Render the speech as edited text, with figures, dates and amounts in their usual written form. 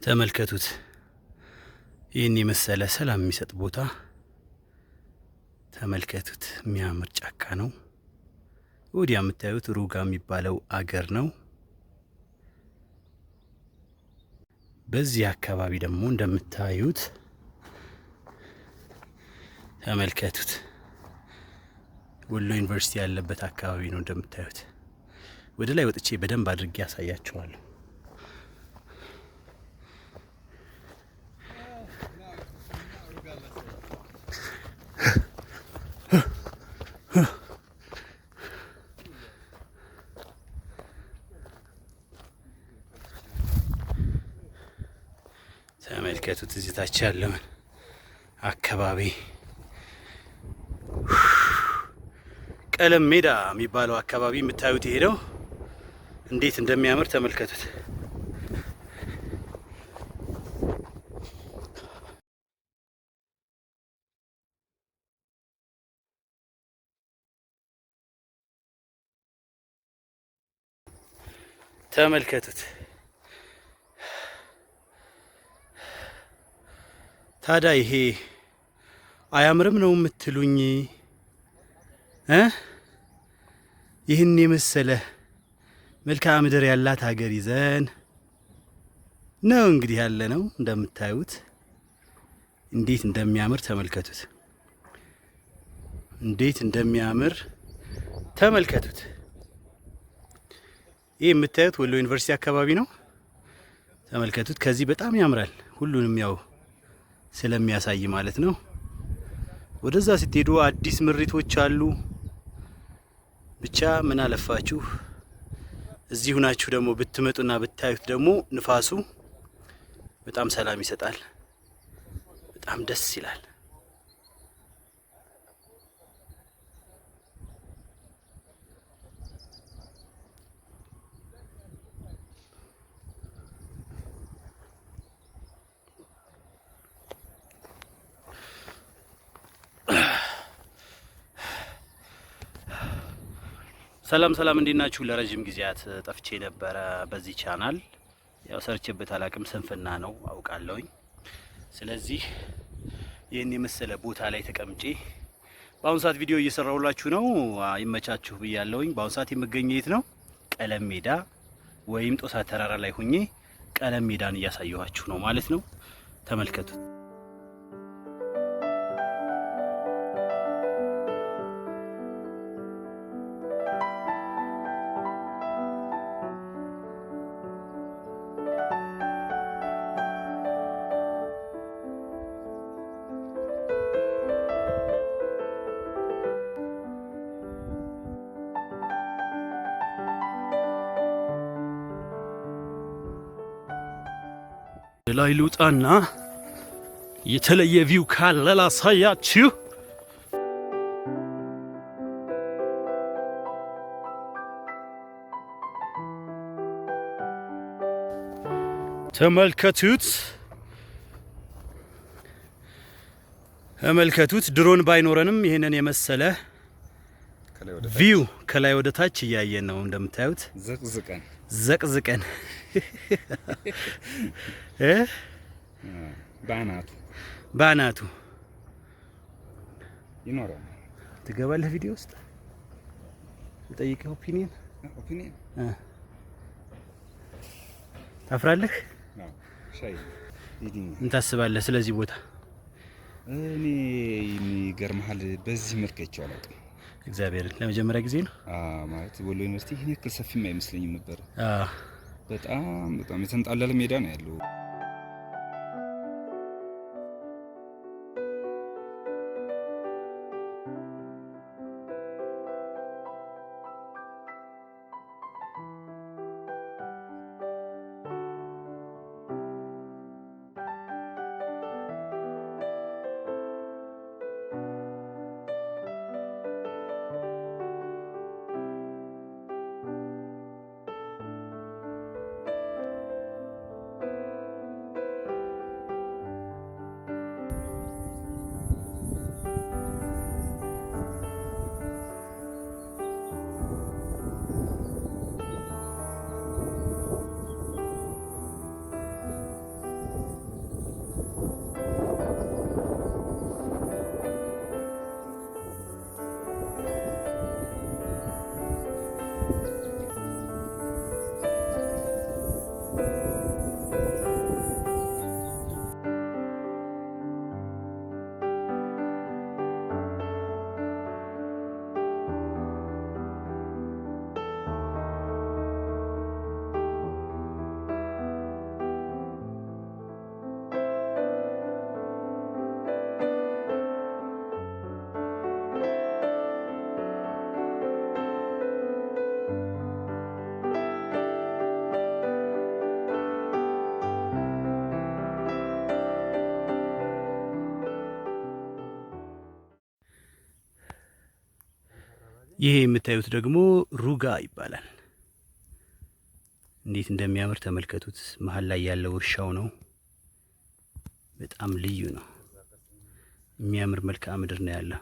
ተመልከቱት። ይህን የመሰለ ሰላም የሚሰጥ ቦታ ተመልከቱት። የሚያምር ጫካ ነው። ወዲያ የምታዩት ሩጋ የሚባለው አገር ነው። በዚህ አካባቢ ደግሞ እንደምታዩት ተመልከቱት። ወሎ ዩኒቨርሲቲ ያለበት አካባቢ ነው እንደምታዩት። ወደ ላይ ወጥቼ በደንብ አድርጌ ያሳያችኋለሁ። ተመልከቱት እዚህ ታች ያለውን አካባቢ ቀለም ሜዳ የሚባለው አካባቢ የምታዩት ይሄ ነው። እንዴት እንደሚያምር ተመልከቱት። ተመልከቱት። ታዲያ ይሄ አያምርም ነው የምትሉኝ? ይህን የመሰለ መልክዓ ምድር ያላት ሀገር ይዘን ነው እንግዲህ ያለ ነው። እንደምታዩት እንዴት እንደሚያምር ተመልከቱት። እንዴት እንደሚያምር ተመልከቱት። ይህ የምታዩት ወሎ ዩኒቨርሲቲ አካባቢ ነው። ተመልከቱት። ከዚህ በጣም ያምራል። ሁሉንም ያው ስለሚያሳይ ማለት ነው። ወደዛ ስትሄዱ አዲስ ምሪቶች አሉ። ብቻ ምን አለፋችሁ እዚህ ሁናችሁ ደግሞ ብትመጡና ብታዩት ደግሞ ንፋሱ በጣም ሰላም ይሰጣል። በጣም ደስ ይላል። ሰላም ሰላም፣ እንዴት ናችሁ? ለረጅም ጊዜያት ጠፍቼ ነበረ በዚህ ቻናል። ያው ሰርቼበት አላቅም፣ ስንፍና ነው አውቃለሁኝ። ስለዚህ ይህን የመሰለ ቦታ ላይ ተቀምጬ በአሁኑ ሰዓት ቪዲዮ እየሰራሁላችሁ ነው። ይመቻችሁ ብያለሁኝ። በአሁኑ ሰዓት የምገኘው የት ነው? ቀለም ሜዳ ወይም ጦሳ ተራራ ላይ ሁኜ ቀለም ሜዳን እያሳየኋችሁ ነው ማለት ነው። ተመልከቱት። ላይ ልውጣና የተለየ ቪው ካለ ላሳያችሁ። ተመልከቱት። ድሮን ባይኖረንም ይሄንን የመሰለ ቪው ከላይ ወደ ታች እያየን ነው። እንደምታዩት ዘቅዝቀን ባናቱ ይኖራል። ትገባለህ ቪዲዮ ውስጥ ልጠይቅህ ኦፒኒየን ታፍራለህ? ምን ታስባለህ ስለዚህ ቦታ? እኔ የሚገርምሃል በዚህ መልክ አይቼው አላውቅም። እግዚአብሔርን ለመጀመሪያ ጊዜ ነው ማለት ወሎ ዩኒቨርሲቲ ይሄን ያክል ሰፊም አይመስለኝም ነበር። በጣም የተንጣለለ ሜዳ ነው ያለው። ይሄ የምታዩት ደግሞ ሩጋ ይባላል። እንዴት እንደሚያምር ተመልከቱት። መሀል ላይ ያለው እርሻው ነው። በጣም ልዩ ነው። የሚያምር መልክዓ ምድር ነው ያለው።